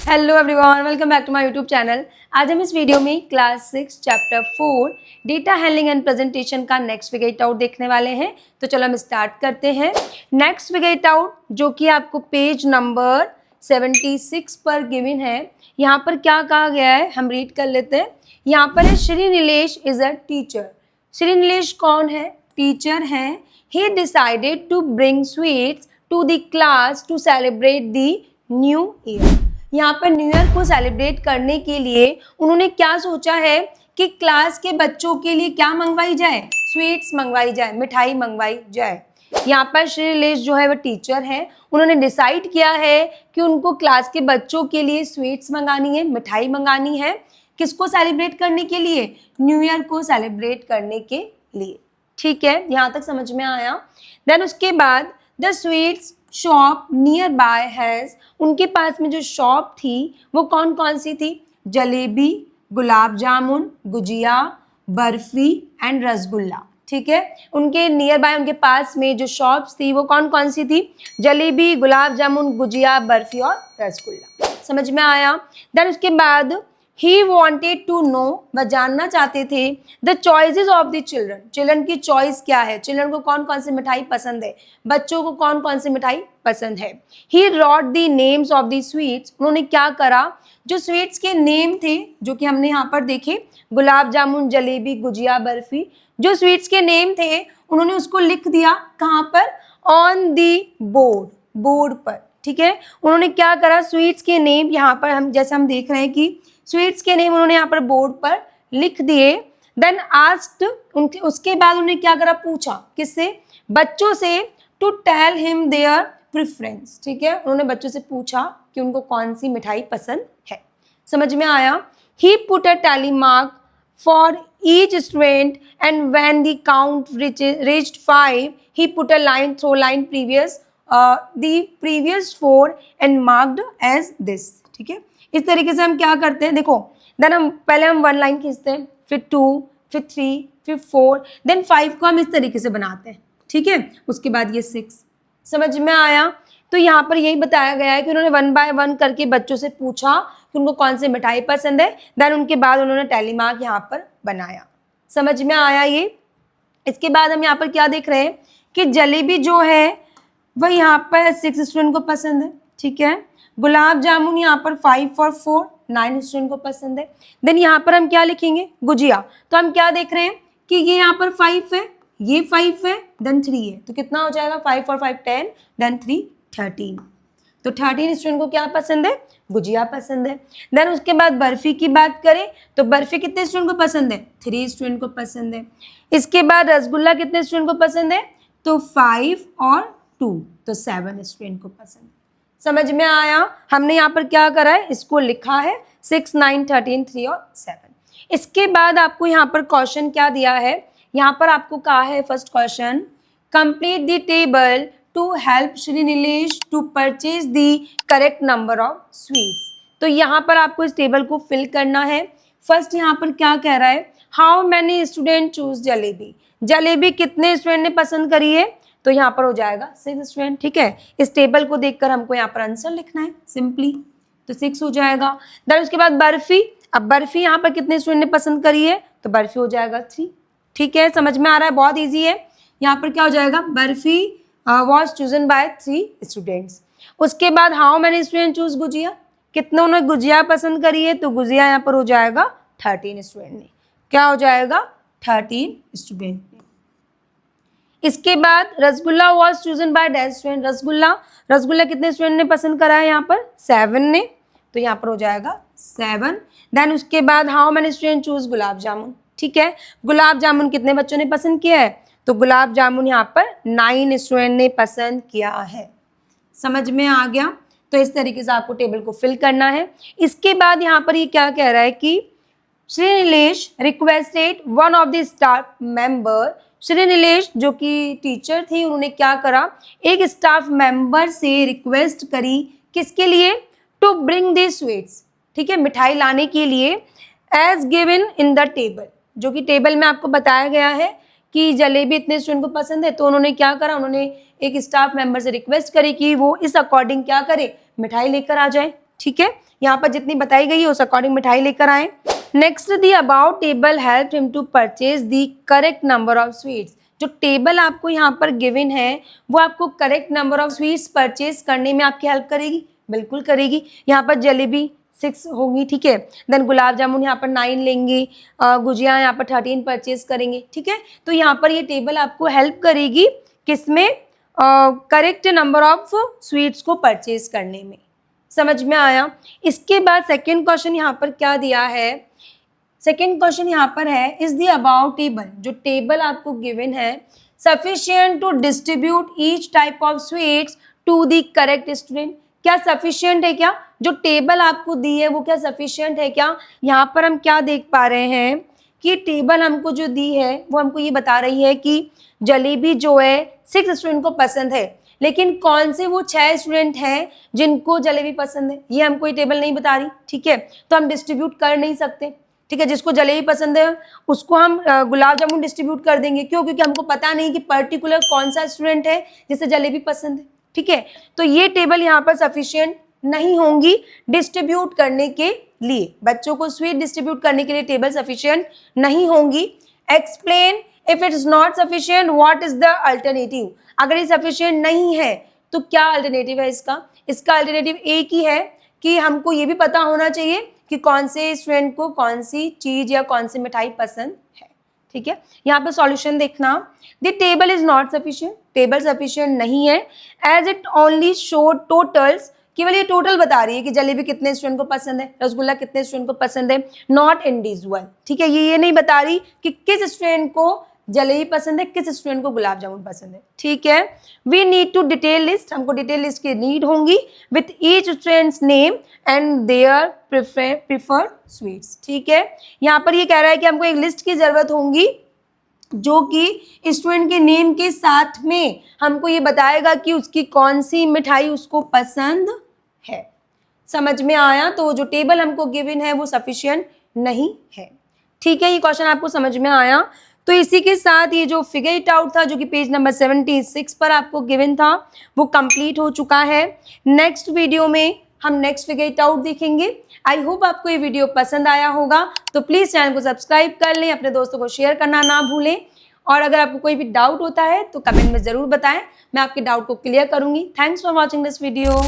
Hello everyone, welcome back to my YouTube channel. आज हम इस वीडियो में class 6 chapter 4 data handling and presentation का नेक्स्ट फिगर इट आउट देखने वाले हैं। तो चलो हम स्टार्ट करते हैं। नेक्स्ट फिगर इट आउट जो कि आपको पेज नंबर 76 पर गिवन है। यहाँ पर क्या कहा गया है हम रीड कर लेते हैं। यहाँ पर है Shri Nilesh is a teacher. Shri Nilesh कौन है? टीचर हैं। He decided to bring sweets to the class to celebrate the new year. यहाँ पर न्यू ईयर को सेलिब्रेट करने के लिए उन्होंने क्या सोचा है कि क्लास के बच्चों के लिए क्या मंगवाई जाए? स्वीट्स मंगवाई जाए, मिठाई मंगवाई जाए। यहाँ पर श्री नीलेश जो है वो टीचर हैं। उन्होंने डिसाइड किया है कि उनको क्लास के बच्चों के लिए स्वीट्स मंगानी है, मिठाई मंगानी है। किसको सेलिब्रेट करने के लिए? न्यू ईयर को सेलिब्रेट करने के लिए। ठीक है, यहाँ तक समझ में आया। देन उसके बाद the sweets shop near by has, उनके पास में जो शॉप थी वो कौन कौन सी थी? जलेबी, गुलाब जामुन, गुजिया, बर्फी एंड रसगुल्ला। ठीक है, उनके नियर बाय उनके पास में जो शॉप्स थी वो कौन कौन सी थी? जलेबी, गुलाब जामुन, गुजिया, बर्फी और रसगुल्ला। समझ में आया। देन उसके बाद ही वॉन्टेड टू नो, वह जानना चाहते थे the choices of the children, children की चॉइस क्या है, चिल्ड्रन को कौन कौन सी मिठाई पसंद है, बच्चों को कौन कौन सी मिठाई पसंद है। He wrote the names of the sweets, उन्होंने क्या करा, जो स्वीट्स के नेम थे जो कि हमने यहाँ पर देखे, गुलाब जामुन, जलेबी, गुजिया, बर्फी, जो स्वीट्स के नेम थे उन्होंने उसको लिख दिया। कहाँ पर? ऑन दी बोर्ड, बोर्ड पर। ठीक है, उन्होंने क्या करा, स्वीट्स के नेम यहाँ पर हम जैसे हम देख रहे हैं कि स्वीट्स के नेम उन्होंने यहाँ पर बोर्ड पर लिख दिए। देन आस्क्ड, उसके बाद उन्होंने क्या करा, पूछा किससे? बच्चों से, to tell him their preference. ठीक है, उन्होंने बच्चों से पूछा कि उनको कौन सी मिठाई पसंद है। समझ में आया। He put a tally mark for each student and when the count reached 5 he put a line through line previous the previous 4 and marked as this। ठीक है, इस तरीके से हम क्या करते हैं, देखो देन हम पहले हम 1 लाइन खींचते हैं, फिर 2, फिर 3, फिर 4, देन 5 को हम इस तरीके से बनाते हैं। ठीक है, उसके बाद ये 6। समझ में आया। तो यहाँ पर यही बताया गया है कि उन्होंने 1 बाय 1 करके बच्चों से पूछा कि उनको कौन सी मिठाई पसंद है। देन उनके बाद उन्होंने टैली मार्क यहाँ पर बनाया। समझ में आया ये। इसके बाद हम यहाँ पर क्या देख रहे हैं कि जलेबी जो है वह यहाँ पर 6 स्टूडेंट को पसंद है। ठीक है, गुलाब जामुन यहाँ पर 5 और 4 9 स्टूडेंट को पसंद है। देन यहाँ पर हम क्या लिखेंगे? गुजिया। तो हम क्या देख रहे हैं कि ये यहाँ पर 5 है, ये 5 है, देन 3 है, तो कितना हो जाएगा? 5 और 5 10, देन 3 13। तो 13 स्टूडेंट को क्या पसंद है? गुजिया पसंद है। देन उसके बाद बर्फी की बात करें तो बर्फी कितने स्टूडेंट को पसंद है? 3 स्टूडेंट को पसंद है। इसके बाद रसगुल्ला कितने स्टूडेंट को पसंद है? तो 5 और 2, तो 7 स्टूडेंट को पसंद है। समझ में आया। हमने यहाँ पर क्या करा है, इसको लिखा है 6 9 13 3 और 7। इसके बाद आपको यहाँ पर क्वेश्चन क्या दिया है, यहाँ पर आपको कहा है first question, complete the table to help Shri Nilesh to purchase the correct number of sweets. तो यहाँ पर आपको इस टेबल को फिल करना है। फर्स्ट यहाँ पर क्या कह रहा है, how many student choose jalebi, jalebi कितने स्टूडेंट ने पसंद करी है? तो यहाँ पर हो जाएगा 6 स्टूडेंट। ठीक है, इस टेबल को देखकर हमको यहाँ पर आंसर लिखना है सिंपली, तो 6 हो जाएगा। देन उसके बाद बर्फी, अब बर्फी यहाँ पर कितने स्टूडेंट ने पसंद करी है? तो बर्फी हो जाएगा 3। ठीक है, समझ में आ रहा है, बहुत ईजी है। यहाँ पर क्या हो जाएगा, barfi was chosen bye 3 students. उसके बाद how many student choose gujiya, कितने उन्होंने गुजिया पसंद करी है? तो गुजिया यहाँ पर हो जाएगा 13 स्टूडेंट ने। क्या हो जाएगा? 13 स्टूडेंट। इसके बाद rasgulla was chosen by dash student, rasgulla कितने स्टूडेंट ने पसंद करा है? यहाँ पर 7 ने, तो यहाँ पर हो जाएगा 7। देन उसके बाद how many student choose gulab jamun. ठीक है, गुलाब जामुन कितने बच्चों ने पसंद किया है? तो गुलाब जामुन यहाँ पर 9 स्टूडेंट ने पसंद किया है। समझ में आ गया। तो इस तरीके से आपको टेबल को फिल करना है। इसके बाद यहाँ पर ये क्या कह रहा है कि Shri Nilesh requested one of the staff member, Shri Nilesh जो कि टीचर थी उन्होंने क्या करा, एक स्टाफ मेंबर से रिक्वेस्ट करी, किसके लिए? To bring the sweets. ठीक है, मिठाई लाने के लिए, as given in the table, जो कि टेबल में आपको बताया गया है कि जलेबी इतने स्टूडेंट को पसंद है। तो उन्होंने क्या करा, उन्होंने एक स्टाफ मेंबर से रिक्वेस्ट करी कि वो इस अकॉर्डिंग क्या करे, मिठाई लेकर आ जाए। ठीक है, यहाँ पर जितनी बताई गई है उस अकॉर्डिंग मिठाई लेकर आए। Next, the above table help him to purchase the correct number of sweets. जो टेबल आपको यहाँ पर गिवन है वो आपको correct number of sweets purchase करने में आपकी हेल्प करेगी, बिल्कुल करेगी। यहाँ पर जलेबी 6 होंगी, ठीक है, देन गुलाब जामुन यहाँ पर 9 लेंगे, गुजिया यहाँ पर 13 परचेज करेंगे, ठीक है। तो यहाँ पर ये टेबल आपको हेल्प करेगी किसमें, करेक्ट नंबर ऑफ स्वीट्स को परचेज करने में। समझ में आया। इसके बाद सेकेंड क्वेश्चन यहाँ पर क्या दिया है, सेकेंड क्वेश्चन यहाँ पर है, इज द अबाउट टेबल, जो टेबल आपको गिवन है, sufficient to distribute each type of sweets to the correct student. क्या सफिशिएंट है क्या, जो टेबल आपको दी है वो क्या सफिशिएंट है क्या। यहाँ पर हम क्या देख पा रहे हैं कि टेबल हमको जो दी है वो हमको ये बता रही है कि जलेबी जो है 6 स्टूडेंट को पसंद है, लेकिन कौन से वो 6 स्टूडेंट हैं जिनको जलेबी पसंद है ये हमको ये टेबल नहीं बता रही, ठीक है। तो हम डिस्ट्रीब्यूट कर नहीं सकते, ठीक है। जिसको जलेबी पसंद है उसको हम गुलाब जामुन डिस्ट्रीब्यूट कर देंगे, क्यों, क्योंकि हमको पता नहीं कि पर्टिकुलर कौन सा स्टूडेंट है जिसे जलेबी पसंद है, ठीक है। तो ये टेबल यहाँ पर सफिशिएंट नहीं होंगी डिस्ट्रीब्यूट करने के लिए, बच्चों को स्वीट डिस्ट्रीब्यूट करने के लिए टेबल सफिशिएंट नहीं होंगी। Explain if it is not sufficient what is the alternative. अगर ये सफिशिएंट नहीं है तो क्या अल्टरनेटिव है इसका। इसका अल्टरनेटिव एक ही है कि हमको ये भी पता होना चाहिए कि कौन से स्टूडेंट को कौन सी चीज या कौन सी मिठाई पसंद है, ठीक है। यहाँ पे सॉल्यूशन देखना, the table is not sufficient, table sufficient नहीं है, as it only show totals, केवल ये टोटल बता रही है कि जलेबी कितने स्टूडेंट को पसंद है, रसगुल्ला कितने स्टूडेंट को पसंद है, नॉट इंडिविजुअल, ठीक है। ये नहीं बता रही कि किस स्टूडेंट को जलेबी पसंद है, किस स्टूडेंट को गुलाब जामुन पसंद है, ठीक है। We need to detail list, हमको डिटेल लिस्ट की नीड होंगी with each students name and their preferred sweets, ठीक है। यहाँ पर ये कह रहा है कि हमको एक लिस्ट की जरूरत होगी जो कि स्टूडेंट के नेम के साथ में हमको ये बताएगा कि उसकी कौन सी मिठाई उसको पसंद है। समझ में आया। तो जो टेबल हमको गिवन है वो सफिशिएंट नहीं है, ठीक है। ये क्वेश्चन आपको समझ में आया। तो इसी के साथ ये जो फिगर इट आउट था जो कि पेज नंबर 76 पर आपको गिवन था वो कंप्लीट हो चुका है। नेक्स्ट वीडियो में हम नेक्स्ट फिगर इट आउट देखेंगे। आई होप आपको ये वीडियो पसंद आया होगा, तो प्लीज़ चैनल को सब्सक्राइब कर लें, अपने दोस्तों को शेयर करना ना भूलें, और अगर आपको कोई भी डाउट होता है तो कमेंट में ज़रूर बताएं, मैं आपके डाउट को क्लियर करूंगी। Thanks for watching this video.